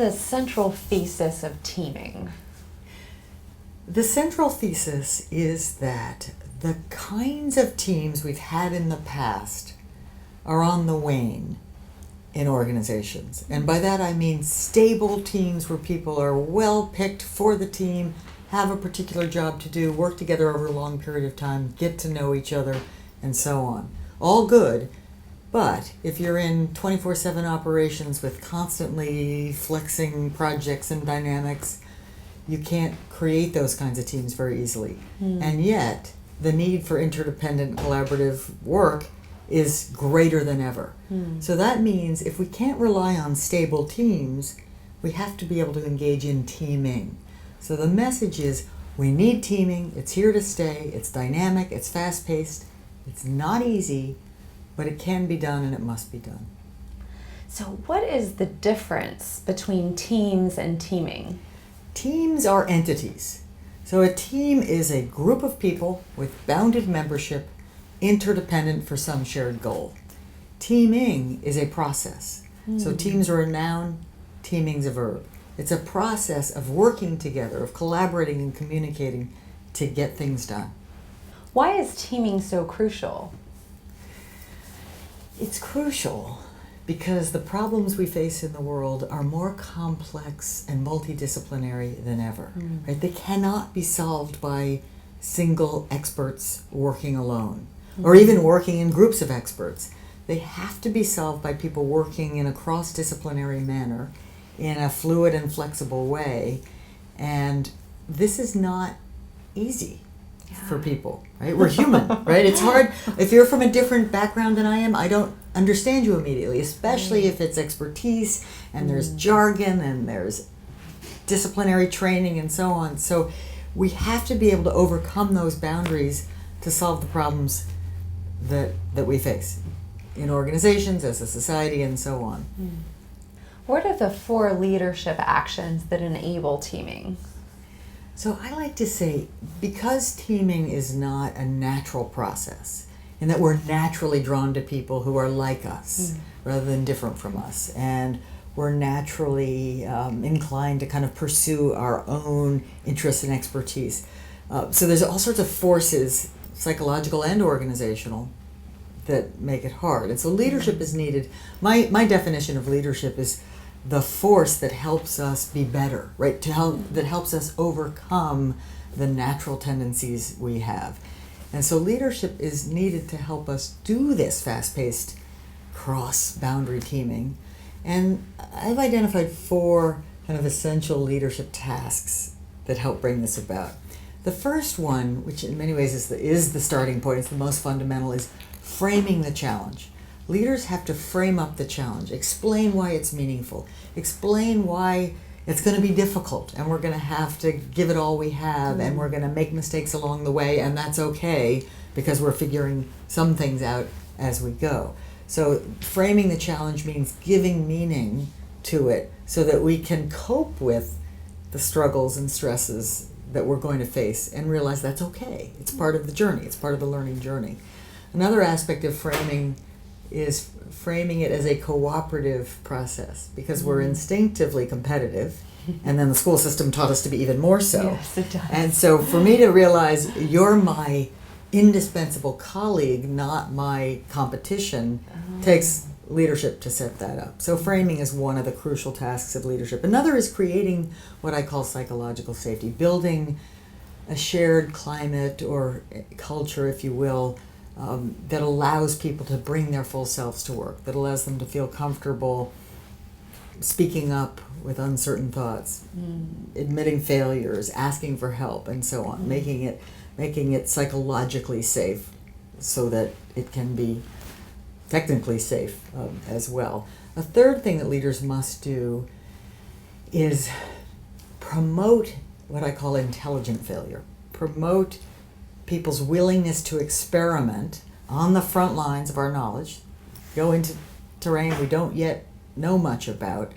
the central thesis of teaming? The central thesis is that the kinds of teams we've had in the past are on the wane in organizations. And by that I mean stable teams where people are well picked for the team, have a particular job to do, work together over a long period of time, get to know each other, and so on. All good, but if you're in 24/7 operations with constantly flexing projects and dynamics, you can't create those kinds of teams very easily. And yet, the need for interdependent collaborative work is greater than ever. So that means if we can't rely on stable teams, we have to be able to engage in teaming. So the message is we need teaming, it's here to stay, it's dynamic, it's fast-paced, it's not easy, but it can be done and it must be done. So what is the difference between teams and teaming? Teams are entities. So a team is a group of people with bounded membership, interdependent for some shared goal. Teaming is a process. So teams are a noun, teaming's a verb. It's a process of working together, of collaborating and communicating to get things done. Why is teaming so crucial? It's crucial because the problems we face in the world are more complex and multidisciplinary than ever. Right? They cannot be solved by single experts working alone, or even working in groups of experts. They have to be solved by people working in a cross-disciplinary manner, in a fluid and flexible way, and this is not easy for people, right? We're human, right? It's hard. If you're from a different background than I am, I don't understand you immediately, especially if it's expertise and there's jargon and there's disciplinary training and so on. So we have to be able to overcome those boundaries to solve the problems that we face in organizations, as a society, and so on. What are the 4 leadership actions that enable teaming? So I like to say, because teaming is not a natural process, in that we're naturally drawn to people who are like us rather than different from us, and we're naturally inclined to kind of pursue our own interests and expertise. So there's all sorts of forces, psychological and organizational, that make it hard. And so leadership is needed. My definition of leadership is the force that helps us be better, right? That helps us overcome the natural tendencies we have. And so leadership is needed to help us do this fast-paced cross-boundary teaming. And I've identified 4 kind of essential leadership tasks that help bring this about. The first one, which in many ways is the starting point, it's the most fundamental, is framing the challenge. Leaders have to frame up the challenge, explain why it's meaningful, explain why it's going to be difficult, and we're going to have to give it all we have, and we're going to make mistakes along the way, and that's okay because we're figuring some things out as we go. So framing the challenge means giving meaning to it so that we can cope with the struggles and stresses that we're going to face and realize that's okay. It's part of the journey. It's part of the learning journey. Another aspect of framing is framing it as a cooperative process, because we're instinctively competitive, and then the school system taught us to be even more so. Yes, it does. And so for me to realize you're my indispensable colleague, not my competition, takes leadership to set that up. So framing is one of the crucial tasks of leadership. Another is creating what I call psychological safety, building a shared climate or culture, if you will, that allows people to bring their full selves to work, that allows them to feel comfortable speaking up with uncertain thoughts, admitting failures, asking for help, and so on, making it psychologically safe so that it can be technically safe as well. A third thing that leaders must do is promote what I call intelligent failure. Promote people's willingness to experiment on the front lines of our knowledge, go into terrain we don't yet know much about,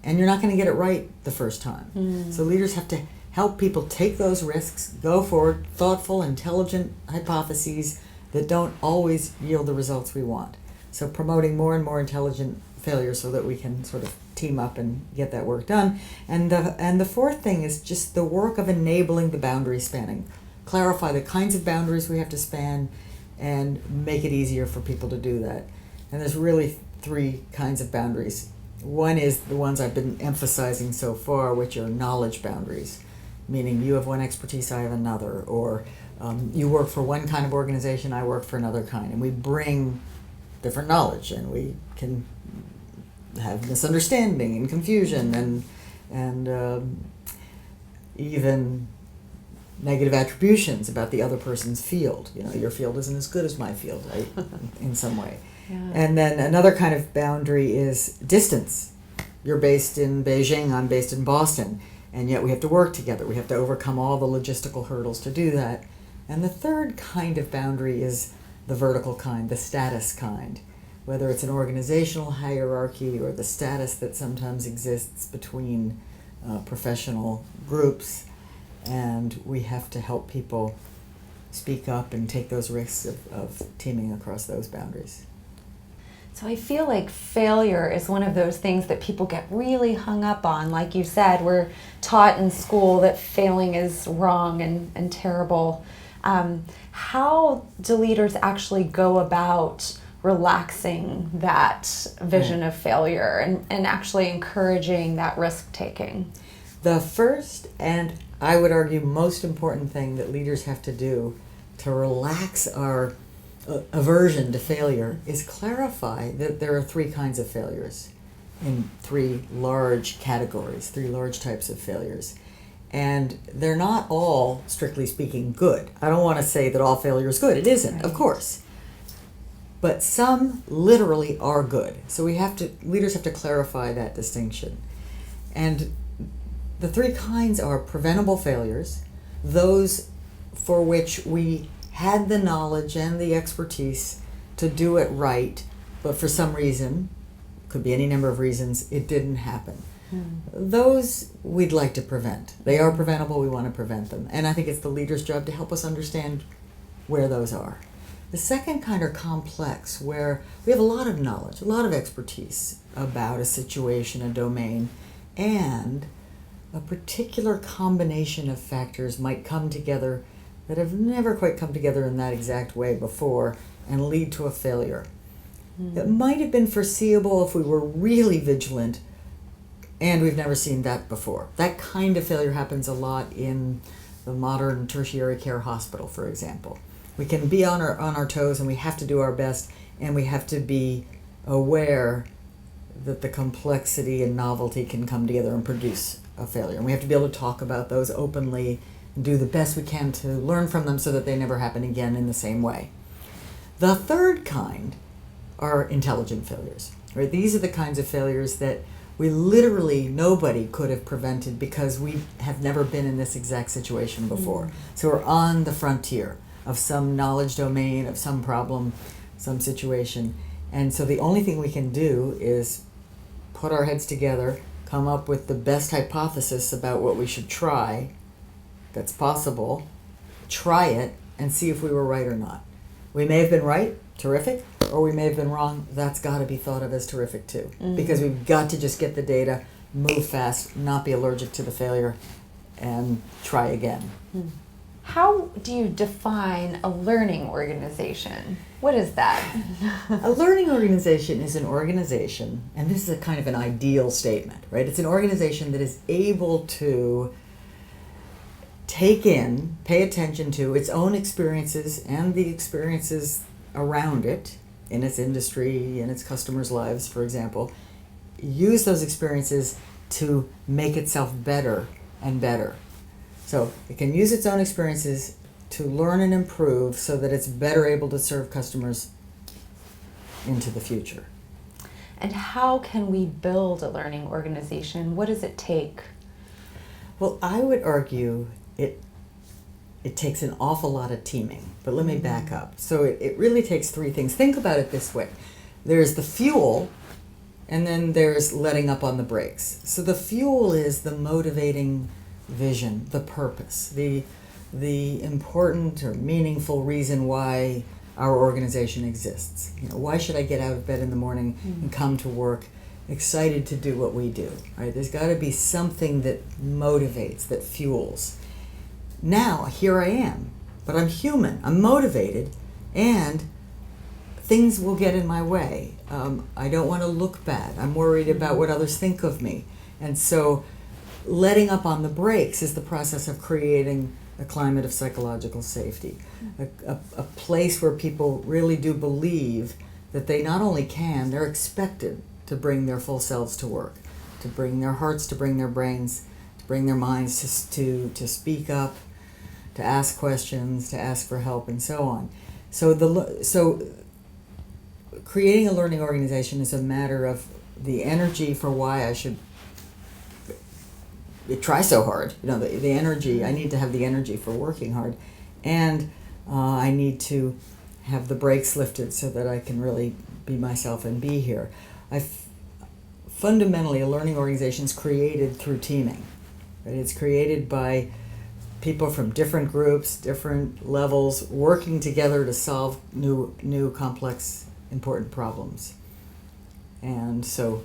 and you're not going to get it right the first time. So leaders have to help people take those risks, go forward, thoughtful, intelligent hypotheses that don't always yield the results we want. So promoting more and more intelligent failure so that we can sort of team up and get that work done. And the fourth thing is just the work of enabling the boundary spanning. Clarify the kinds of boundaries we have to span and make it easier for people to do that. And there's really three kinds of boundaries. One is the ones I've been emphasizing so far, which are knowledge boundaries, meaning you have one expertise, I have another, or you work for one kind of organization, I work for another kind, and we bring different knowledge, and we can have misunderstanding and confusion and even negative attributions about the other person's field. You know, your field isn't as good as my field, right? In some way. Yeah. And then another kind of boundary is distance. You're based in Beijing, I'm based in Boston, and yet we have to work together. We have to overcome all the logistical hurdles to do that. And the third kind of boundary is the vertical kind, the status kind, whether it's an organizational hierarchy or the status that sometimes exists between professional groups. And we have to help people speak up and take those risks of teaming across those boundaries. So I feel like failure is one of those things that people get really hung up on. Like you said, we're taught in school that failing is wrong and terrible. How do leaders actually go about relaxing that vision of failure and actually encouraging that risk-taking? The first and I would argue most important thing that leaders have to do to relax our aversion to failure is clarify that there are three kinds of failures in three large categories, three large types of failures. And they're not all, strictly speaking, good. I don't want to say that all failure is good. It isn't, right. Of course. But some literally are good. So leaders have to clarify that distinction. And the three kinds are preventable failures, those for which we had the knowledge and the expertise to do it right, but for some reason, could be any number of reasons, it didn't happen. Those we'd like to prevent. They are preventable, we want to prevent them. And I think it's the leader's job to help us understand where those are. The second kind are complex, where we have a lot of knowledge, a lot of expertise about a situation, a domain, and a particular combination of factors might come together that have never quite come together in that exact way before and lead to a failure. It might have been foreseeable if we were really vigilant, and we've never seen that before. That kind of failure happens a lot in the modern tertiary care hospital, for example. We can be on our toes, and we have to do our best, and we have to be aware that the complexity and novelty can come together and produce a failure. And we have to be able to talk about those openly and do the best we can to learn from them so that they never happen again in the same way. The third kind are intelligent failures. Right? These are the kinds of failures that we literally, nobody could have prevented because we have never been in this exact situation before. So we're on the frontier of some knowledge domain, of some problem, some situation. And so the only thing we can do is put our heads together, come up with the best hypothesis about what we should try that's possible, try it, and see if we were right or not. We may have been right, terrific, or we may have been wrong. That's got to be thought of as terrific too, because we've got to just get the data, move fast, not be allergic to the failure, and try again. How do you define a learning organization? What is that? A learning organization is an organization, and this is a kind of an ideal statement, right? It's an organization that is able to take in, pay attention to its own experiences and the experiences around it, in its industry, in its customers' lives, for example, use those experiences to make itself better and better. So it can use its own experiences to learn and improve so that it's better able to serve customers into the future. And how can we build a learning organization? What does it take? Well, I would argue it takes an awful lot of teaming, but let me back up. So it really takes three things. Think about it this way. There's the fuel, and then there's letting up on the brakes. So the fuel is the motivating vision, the purpose, the important or meaningful reason why our organization exists. Why should I get out of bed in the morning and come to work excited to do what we do, right? There's got to be something that motivates, that fuels. Now, here I am, but I'm human, I'm motivated, and things will get in my way. I don't want to look bad. I'm worried about what others think of me. And so letting up on the brakes is the process of creating a climate of psychological safety, a place where people really do believe that they not only can, they're expected to bring their full selves to work, to bring their hearts, to bring their brains, to bring their minds, to speak up, to ask questions, to ask for help, and so on. So creating a learning organization is a matter of the energy for why I should try so hard. The energy, I need to have the energy for working hard, and I need to have the brakes lifted so that I can really be myself and be here. Fundamentally, a learning organization is created through teaming. Right? It's created by people from different groups, different levels, working together to solve new complex, important problems. And so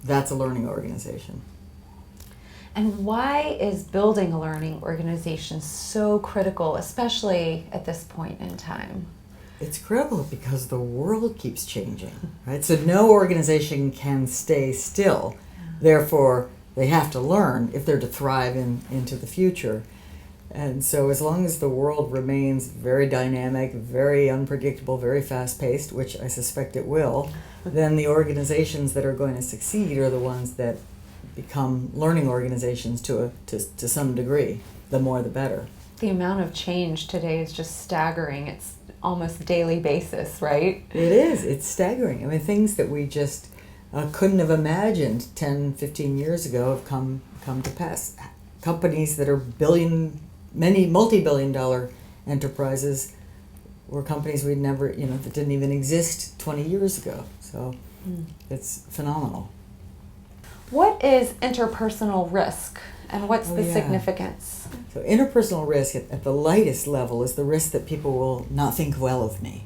that's a learning organization. And why is building a learning organization so critical, especially at this point in time? It's critical because the world keeps changing, right? So no organization can stay still. Therefore, they have to learn if they're to thrive into the future. And so as long as the world remains very dynamic, very unpredictable, very fast-paced, which I suspect it will, then the organizations that are going to succeed are the ones that become learning organizations to some degree. The more, the better. The amount of change today is just staggering. It's almost daily basis, right? It is. It's staggering. I mean, things that we just couldn't have imagined 10, 15 years ago have come to pass. Companies that are many multi-billion-dollar enterprises were companies we'd never, that didn't even exist 20 years ago. So it's phenomenal. What is interpersonal risk, and what's the significance? So interpersonal risk at the lightest level is the risk that people will not think well of me.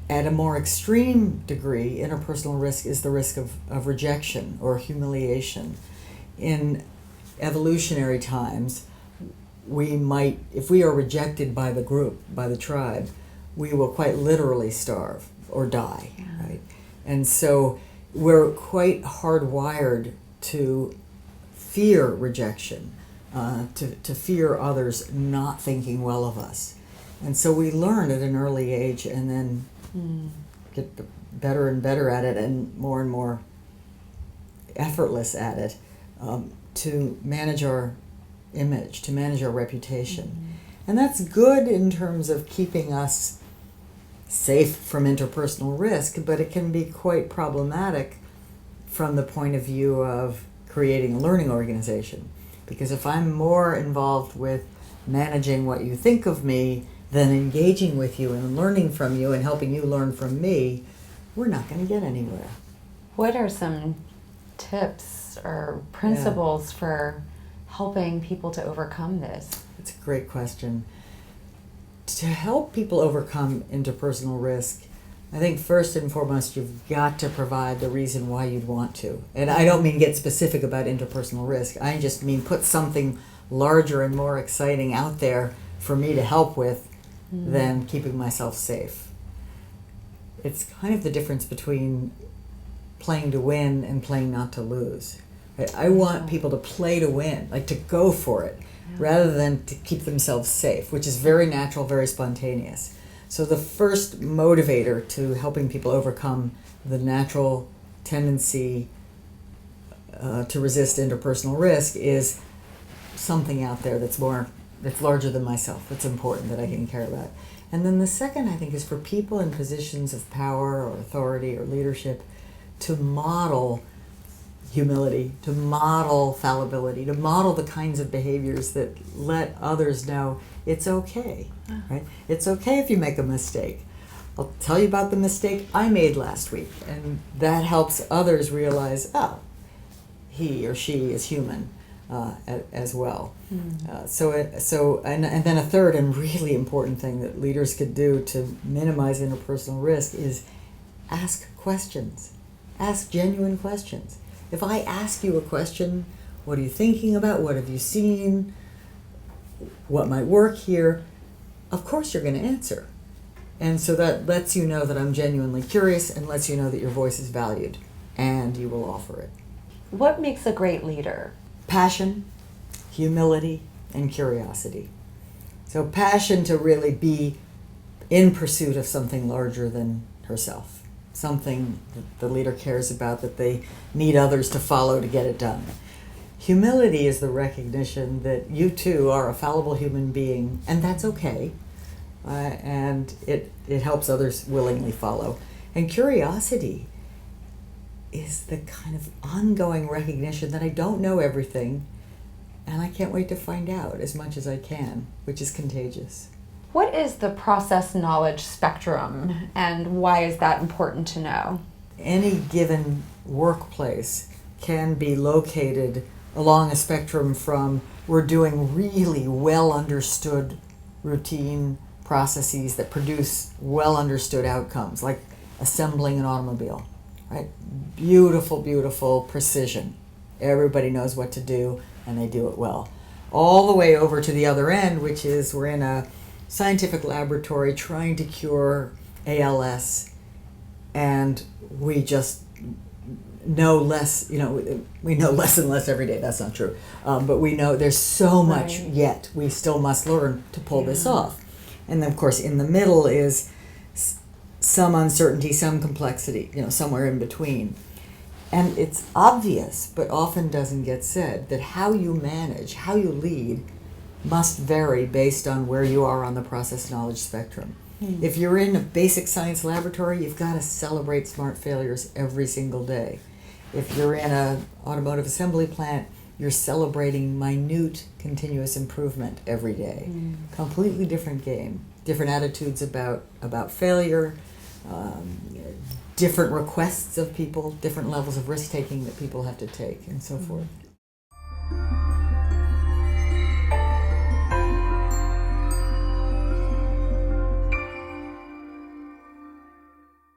At a more extreme degree, interpersonal risk is the risk of rejection or humiliation. In evolutionary times, we might, if we are rejected by the group, by the tribe, we will quite literally starve or die, right? And so we're quite hardwired to fear rejection, to fear others not thinking well of us. And so we learn at an early age and then get better and better at it and more effortless at it to manage our image, to manage our reputation. And that's good in terms of keeping us safe from interpersonal risk, but it can be quite problematic from the point of view of creating a learning organization. Because if I'm more involved with managing what you think of me than engaging with you and learning from you and helping you learn from me, we're not going to get anywhere. What are some tips or principles for helping people to overcome this? That's a great question. To help people overcome interpersonal risk, I think first and foremost, you've got to provide the reason why you'd want to. And I don't mean get specific about interpersonal risk. I just mean put something larger and more exciting out there for me to help with than keeping myself safe. It's kind of the difference between playing to win and playing not to lose. I want people to play to win, like to go for it, rather than to keep themselves safe, which is very natural, very spontaneous. So the first motivator to helping people overcome the natural tendency to resist interpersonal risk is something out there that's larger than myself, that's important, that I can care about. And then the second, I think, is for people in positions of power or authority or leadership to model humility, to model fallibility, to model the kinds of behaviors that let others know it's okay, right? It's okay if you make a mistake. I'll tell you about the mistake I made last week, and that helps others realize, oh, he or she is human. as well. And then a third and really important thing that leaders could do to minimize interpersonal risk is ask questions. Ask genuine questions. If I ask you a question, what are you thinking about? What have you seen? What might work here? Of course you're going to answer. And so that lets you know that I'm genuinely curious and lets you know that your voice is valued and you will offer it. What makes a great leader? Passion, humility, and curiosity. So passion to really be in pursuit of something larger than herself, something that the leader cares about, that they need others to follow to get it done. Humility is the recognition that you too are a fallible human being, and that's okay. And it helps others willingly follow. And curiosity is the kind of ongoing recognition that I don't know everything, and I can't wait to find out as much as I can, which is contagious. What is the process knowledge spectrum, and why is that important to know? Any given workplace can be located along a spectrum from we're doing really well understood routine processes that produce well understood outcomes, like assembling an automobile, right? Beautiful, beautiful precision. Everybody knows what to do and they do it well. All the way over to the other end, which is we're in a scientific laboratory trying to cure ALS, and we just know less, we know less and less every day. That's not true. But we know there's so much yet we still must learn to pull this off. And then, of course, in the middle is some uncertainty, some complexity, somewhere in between. And it's obvious, but often doesn't get said, that how you manage, how you lead, must vary based on where you are on the process knowledge spectrum. If you're in a basic science laboratory, you've got to celebrate smart failures every single day. If you're in an automotive assembly plant, you're celebrating minute continuous improvement every day. Completely different game. Different attitudes about failure, different requests of people, different levels of risk-taking that people have to take, and so forth.